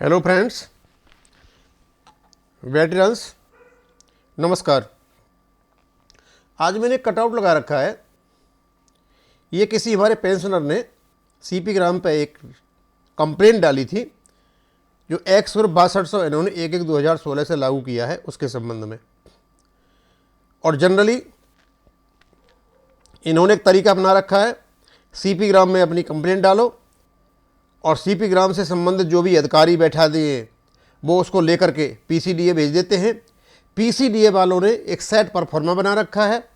Hello friends, veterans, नमस्कार। आज मैंने कटआउट लगा रखा है। ये किसी हमारे पेंशनर ने सीपी ग्राम पे एक कंप्लेंट डाली थी जो एक्स और 6200 इन्होंने 1/1/2016 से लागू किया है उसके संबंध में। और जनरली इन्होंने एक तरीका अपना रखा है, सीपी ग्राम में अपनी कंप्लेंट डालो और सीपी ग्राम से संबंधित जो भी अधिकारी बैठा दिए वो उसको लेकर के पीसीडीए भेज देते हैं। पीसीडीए वालों ने एक सेट परफॉर्मा बना रखा है,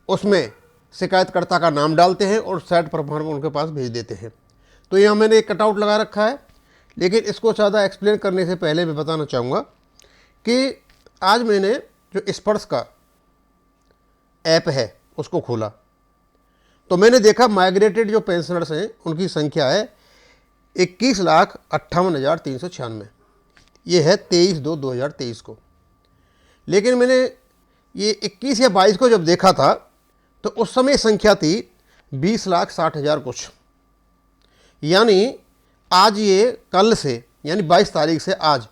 उसमें शिकायतकर्ता का नाम डालते हैं और सेट परफॉर्मा उनके पास भेज देते हैं। तो यहाँ मैंने एक कटआउट लगा रखा है, लेकिन इसको ज़्यादा एक्सप्लेन करने से पहले मैं बताना चाहूँगा कि आज मैंने जो स्पर्श का ऐप है उसको खोला तो मैंने देखा माइग्रेटेड जो पेंशनर्स हैं उनकी संख्या है 21,58,396। ये है 23/2/2023 को। लेकिन मैंने ये 21 या 22 को जब देखा था तो उस समय संख्या थी 20,60,000 कुछ। यानी आज ये कल से यानी 22 तारीख से आज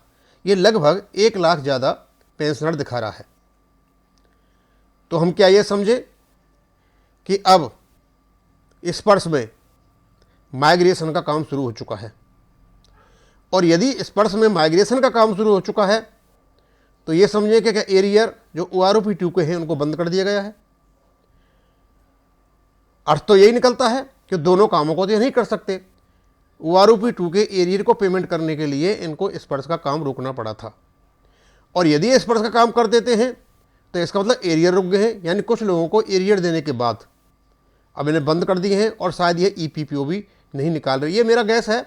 ये लगभग 1 लाख ज़्यादा पेंशनर दिखा रहा है। तो हम क्या ये समझे कि अब स्पर्श में माइग्रेशन का काम शुरू हो चुका है। और यदि स्पर्श में माइग्रेशन का काम शुरू हो चुका है तो ये समझिए कि क्या एरियर जो OROP2 के हैं उनको बंद कर दिया गया है। अर्थ तो यही निकलता है कि दोनों कामों को तो ये नहीं कर सकते। OROP2 के एरियर को पेमेंट करने के लिए इनको स्पर्श का काम रोकना पड़ा था, और यदि ये स्पर्श का काम कर देते हैं तो इसका मतलब एरियर रुक गए हैं। यानी कुछ लोगों को एरियर देने के बाद अब इन्हें बंद कर दिए हैं और शायद ये EPPO भी नहीं निकाल रही। ये मेरा गैस है,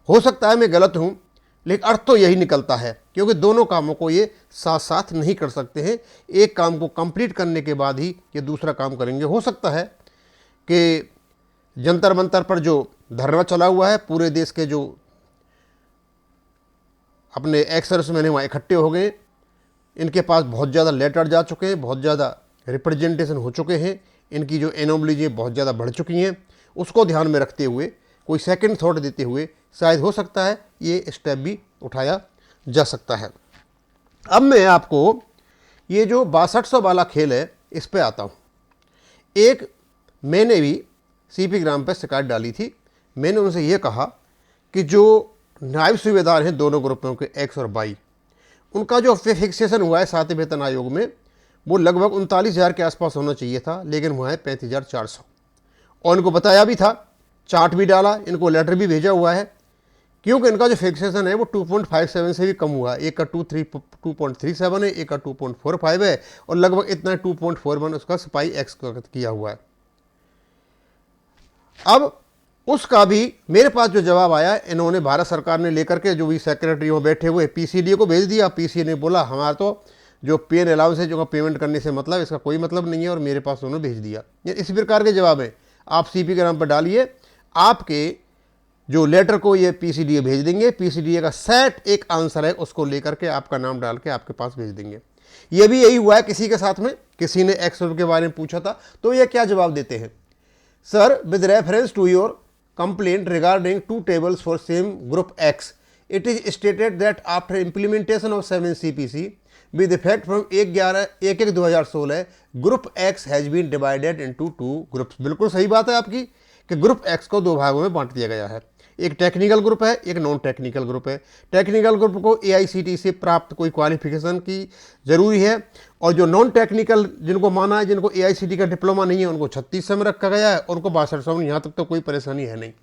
हो सकता है मैं गलत हूँ, लेकिन अर्थ तो यही निकलता है क्योंकि दोनों कामों को ये साथ साथ नहीं कर सकते हैं। एक काम को कंप्लीट करने के बाद ही ये दूसरा काम करेंगे। हो सकता है कि जंतर मंतर पर जो धरना चला हुआ है, पूरे देश के जो अपने एक्स-सर्विसमैन वहाँ इकट्ठे हो गए, इनके पास बहुत ज़्यादा लेटर जा चुके हैं, बहुत ज़्यादा रिप्रेजेंटेशन हो चुके हैं, इनकी जो एनोमलीज बहुत ज़्यादा बढ़ चुकी हैं, उसको ध्यान में रखते हुए कोई सेकंड थॉट देते हुए शायद हो सकता है ये स्टेप भी उठाया जा सकता है। अब मैं आपको ये जो 6200 वाला खेल है इस पे आता हूँ। एक मैंने भी सीपी ग्राम पे शिकायत डाली थी। मैंने उनसे ये कहा कि जो नायब सूबेदार हैं दोनों ग्रुपों के एक्स और वाई, उनका जो फिक्सेशन हुआ है 7वें वेतन आयोग में वो लगभग 39,000 के आसपास होना चाहिए था, लेकिन हुआ है 35,400। और इनको बताया भी था, चार्ट भी डाला, इनको लेटर भी भेजा हुआ है, क्योंकि इनका जो फिक्सेशन है वो 2.57 से भी कम हुआ है। एक का 2.37 है, एक का 2.45 है, और लगभग इतना 2.41 उसका सिपाही एक्स किया हुआ है। अब उसका भी मेरे पास जो जवाब आया, इन्होंने भारत सरकार ने लेकर के जो भी सेक्रेटरी वहाँ बैठे हुए पीसीडीए को भेज दिया। पीसीडीए ने बोला हमारा तो जो पेन अलाउंस है जो पेमेंट करने से मतलब इसका कोई मतलब नहीं है, और मेरे पास उन्होंने भेज दिया। इसी प्रकार के जवाब है। आप सीपी ग्राम पर डालिए, आपके जो लेटर को ये पीसीडीए भेज देंगे। पीसीडीए का सेट एक आंसर है, उसको लेकर के आपका नाम डाल के आपके पास भेज देंगे। ये भी यही हुआ है किसी के साथ में। किसी ने एक्स के बारे में पूछा था तो ये क्या जवाब देते हैं, sir with reference to your complaint regarding 2 tables for same group X, it is stated that after implementation of 7 CPC with effect from 1/1/2016 group X has been divided into 2 groups. बिल्कुल सही बात है आपकी कि ग्रुप एक्स को 2 भागों में बांट दिया गया है। एक टेक्निकल ग्रुप है, एक नॉन टेक्निकल ग्रुप है। टेक्निकल ग्रुप को AICTE से प्राप्त कोई क्वालिफिकेशन की जरूरी है, और जो नॉन टेक्निकल जिनको माना है, जिनको AICTE का डिप्लोमा नहीं है, उनको 3600 में रखा गया है, और उनको 6200 में। यहाँ तक तो कोई परेशानी है नहीं।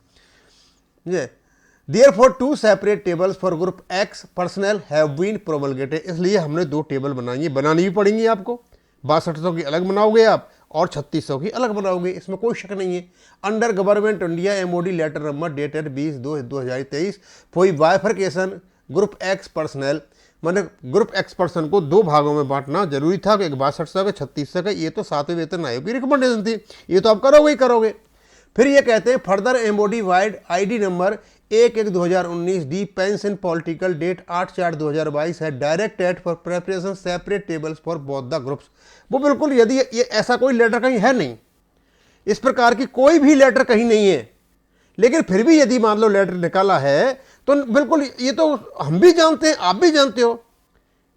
Therefore, 2 separate tables for group X personnel have been promulgated। इसलिए हमने 2 टेबल बनाई, बनानी भी पड़ेंगी आपको। 6200 की अलग बनाओगे आप और 3600 की अलग बनाओगे, इसमें कोई शक नहीं है। Under government India MOD letter number dated 20/2/2023 for bifurcation group X personal, मतलब ग्रुप एक्स पर्सन को 2 भागों में बांटना जरूरी था, एक 6200 का 3600 का। ये तो 7वें वेतन आयोग की रिकमेंडेशन थी, ये तो आप करोगे ही करोगे। फिर ये कहते हैं further MOD vide ID number 1/1/2019 D pension political date 8/4/2022 है directed for preparation separate tables for both the groups. वो बिल्कुल, यदि ये ऐसा कोई लेटर कहीं है नहीं, इस प्रकार की कोई भी लेटर कहीं नहीं है, लेकिन फिर भी यदि मान लो लेटर निकाला है तो बिल्कुल ये तो हम भी जानते हैं, आप भी जानते हो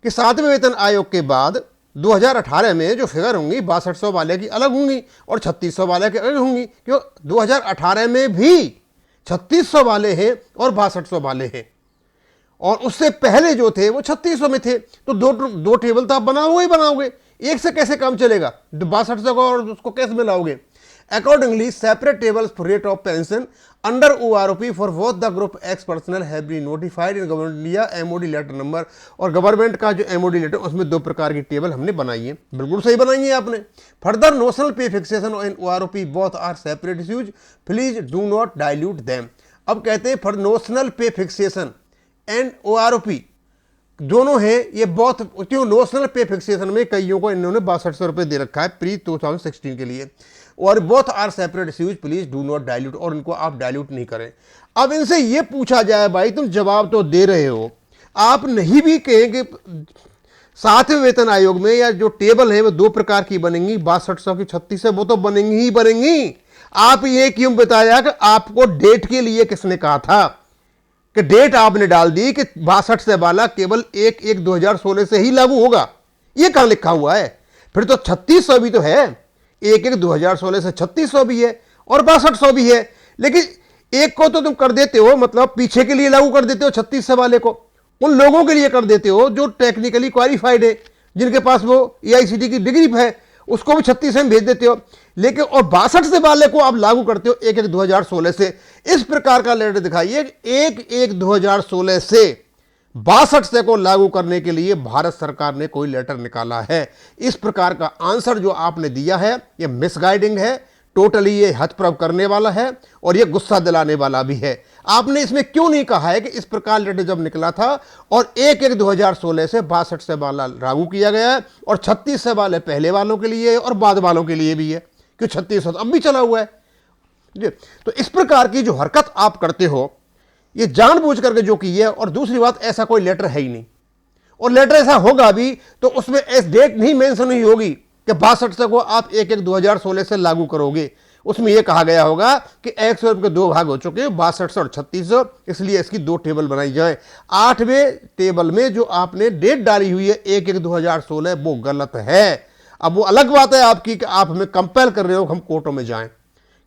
कि 7वें वेतन आयोग के बाद 2018 में जो फिगर होंगी 6200 वाले की अलग होंगी और 3600 वाले की अलग होंगी, क्यों 2018 में भी 3600 वाले हैं और 6200 वाले हैं, और उससे पहले जो थे वो 3600 में थे। तो दो टेबल तो आप बनाओगे ही बनाओगे, एक से कैसे काम चलेगा? 6200 को और उसको कैसे मिलाओगे? Accordingly, separate tables for rate of pension under OROP for both the group X personnel have been notified in government India MOD letter number। और गवर्नमेंट का जो MOD लेटर उसमें 2 प्रकार की टेबल हमने बनाई है, बिल्कुल सही बनाई है आपने। Further notional pay fixation in OROP both are separate issues, please do not dilute them. अब कहते हैं for notional pay fixation and OROP दोनों हैं, ये बहुत क्यों नोशनल पे फिक्सेशन में कईयों को इन्होंने 6200 रुपये दे रखा है प्री 2016 के लिए, और both are separate issues, please do not dilute, और इनको आप डाइल्यूट नहीं करें। अब इनसे ये पूछा जाए भाई तुम जवाब तो दे रहे हो, आप नहीं भी कहेंगे 7वें वेतन आयोग में या जो टेबल है वो 2 प्रकार की बनेंगी, 6200 की 3600, वो तो बनेंगी ही बनेंगी। आप ये क्यों बताया कि आपको डेट के लिए किसने कहा था कि डेट आपने डाल दी कि 62 से वाला केवल 1/1/2016 से ही लागू होगा? ये कहां लिखा हुआ है? फिर तो 3600 भी तो है, 1/1/2016 से 3600 भी है और 6200 भी है, लेकिन एक को तो तुम कर देते हो, मतलब पीछे के लिए लागू कर देते हो 3600 वाले को, उन लोगों के लिए कर देते हो जो टेक्निकली क्वालिफाइड है, जिनके पास वो AICTE की डिग्री है, उसको भी 36 में भेज देते हो, लेकिन और 62 से वाले को आप लागू करते हो 1/1/2016 से। इस प्रकार का लेटर दिखाइए 1/1/2016 से 62 से को लागू करने के लिए भारत सरकार ने कोई लेटर निकाला है। इस प्रकार का आंसर जो आपने दिया है ये मिसगाइडिंग है, टोटली ये हतप्रभ करने वाला है और ये गुस्सा दिलाने वाला भी है। आपने इसमें क्यों नहीं कहा है कि इस प्रकार लेटर जब निकला था और 1/1/2016 से 62 से वाला लागू किया गया है और 36 से वाले पहले वालों के लिए और बाद वालों के लिए भी है, क्यों 36 अब भी चला हुआ है जी। तो इस प्रकार की जो हरकत आप करते हो ये जानबूझ करके जो की है, और दूसरी बात ऐसा कोई लेटर है ही नहीं, और लेटर ऐसा होगा भी तो उसमें ऐसी डेट नहीं मेंशन नहीं होगी कि 62 से को आप 1/1/2016 से लागू करोगे। उसमें यह कहा गया होगा कि 100 रुपये के 2 भाग हो चुके हैं, 6200 और 3600, इसलिए इसकी 2 टेबल बनाई जाए। 8वें टेबल में जो आपने डेट डाली हुई है 1/1/2016 वो गलत है। अब वो अलग बात है आपकी कि आप हमें कंपेल कर रहे हो हम कोर्टों में जाएं,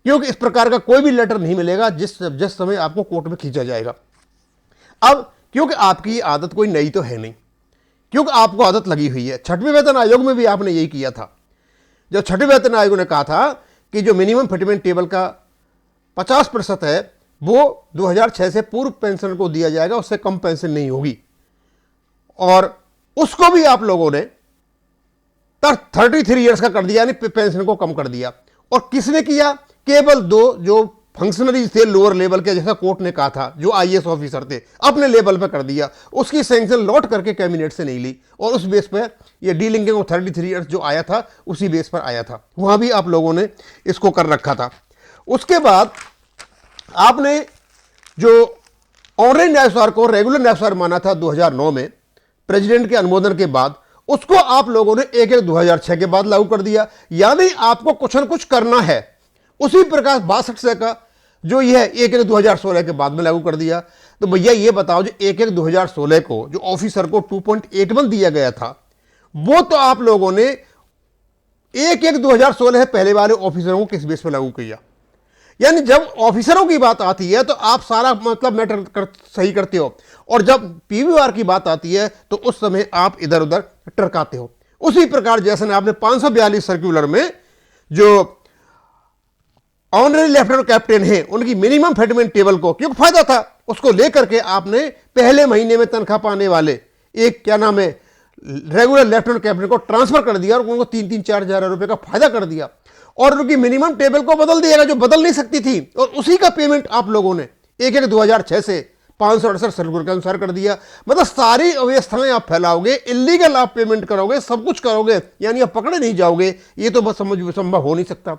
क्योंकि इस प्रकार का कोई भी लेटर नहीं मिलेगा जिस समय आपको कोर्ट में खींचा जाएगा। अब क्योंकि आपकी आदत कोई नई तो है नहीं, क्योंकि आपको आदत लगी हुई है। 6वें वेतन आयोग में भी आपने यही किया था, जब 6वें वेतन आयोग ने कहा था कि जो मिनिमम फिटमेंट टेबल का 50% है वो 2006 से पूर्व पेंशन को दिया जाएगा, उससे कम पेंशन नहीं होगी, और उसको भी आप लोगों ने 33 ईयर्स का कर दिया, यानी पेंशन को कम कर दिया। और किसने किया? केवल 2 जो फंक्शनरीज थे लोअर लेवल के, जैसा कोर्ट ने कहा था, जो IAS ऑफिसर थे, अपने लेवल पर कर दिया, उसकी सैंक्शन लौट करके कैबिनेट से नहीं ली, और उस बेस पर ये डीलिंकिंग ऑफ 33 ईयर्स जो आया था उसी बेस पर आया था, वहां भी आप लोगों ने इसको कर रखा था। उसके बाद आपने जो ऑनलाइन न्यायसार को रेगुलर न्यायसार माना था 2009 में प्रेसिडेंट के अनुमोदन के बाद, उसको आप लोगों ने 1/1/2006 के बाद लागू कर दिया। यानी आपको कुछ न कुछ करना है, उसी प्रकार 62 से का जो यह 1/1/2016 के बाद में लागू कर दिया। तो भैया ये बताओ, जो 1/1/2016 को जो ऑफिसर को 2.81 दिया गया था, वो तो आप लोगों ने 1/1/2016 पहले वाले ऑफिसरों को किस बेस पर लागू किया? यानी जब ऑफिसरों की बात आती है तो आप सारा मतलब मैटर सही करते हो, और जब PVR की बात आती है तो उस समय आप इधर उधर टरकाते हो। उसी प्रकार जैसे आपने 542 सर्कुलर में जो ऑनरेरी लेफ्टिनेंट कैप्टन है उनकी मिनिमम फिटमेंट टेबल को क्योंकि फायदा था, उसको लेकर के आपने पहले महीने में तनख्वाह पाने वाले एक क्या नाम है रेगुलर लेफ्टिनेंट कैप्टन को ट्रांसफर कर दिया और उनको 3-4 हजार रुपए का फायदा कर दिया, और उनकी मिनिमम टेबल को बदल दिया जो बदल नहीं सकती थी, और उसी का पेमेंट आप लोगों ने 1/1/2006 से 568 सर्कुलर के अनुसार कर दिया। मतलब सारी अव्यवस्थाएं आप फैलाओगे, इलीगल आप पेमेंट करोगे, सब कुछ करोगे, यानी आप पकड़े नहीं जाओगे। ये तो बस संभव हो नहीं सकता।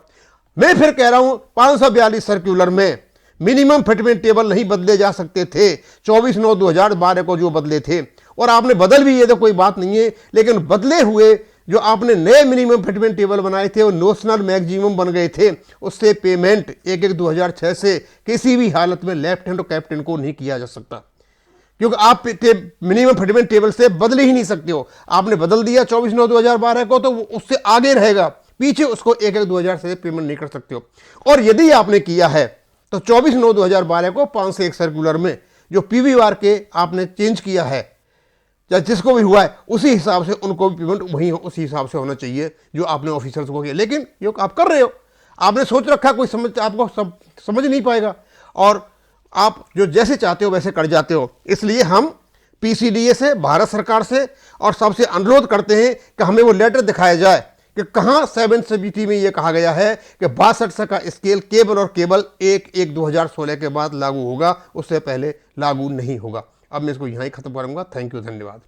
मैं फिर कह रहा हूं 542 सर्कुलर में मिनिमम फिटमेंट टेबल नहीं बदले जा सकते थे, 24/9/2012 को जो बदले थे, और आपने बदल भी, ये तो कोई बात नहीं है, लेकिन बदले हुए जो आपने नए मिनिमम फिटमेंट टेबल बनाए थे वो नोशनल मैक्सिमम बन गए थे, उससे पेमेंट 1/1/2006 से किसी भी हालत में लेफ्टिनेंट और कैप्टन को नहीं किया जा सकता। क्योंकि आप मिनिमम फिटमेंट टेबल से बदल ही नहीं सकते हो। आपने बदल दिया 24/9/2012 को तो वो उससे आगे रहेगा, पीछे उसको 1/1/2000 से पेमेंट नहीं कर सकते हो। और यदि आपने किया है तो 24/9/2012 को 501 सर्कुलर में जो पीवीआर के आपने चेंज किया है या जिसको भी हुआ है उसी हिसाब से उनको भी पेमेंट वही उसी हिसाब से होना चाहिए जो आपने ऑफिसर्स को किया। लेकिन ये आप कर रहे हो, आपने सोच रखा, कोई समझ आपको समझ नहीं पाएगा और आप जो जैसे चाहते हो वैसे कर जाते हो। इसलिए हम पीसीडीए से, भारत सरकार से और सबसे अनुरोध करते हैं कि हमें वो लेटर दिखाया जाए कि कहाँ 770 में ये कहा गया है कि 62 का स्केल केवल और केवल 1/1/2016 के बाद लागू होगा, उससे पहले लागू नहीं होगा। अब मैं इसको यहीं खत्म करूंगा। थैंक यू, धन्यवाद।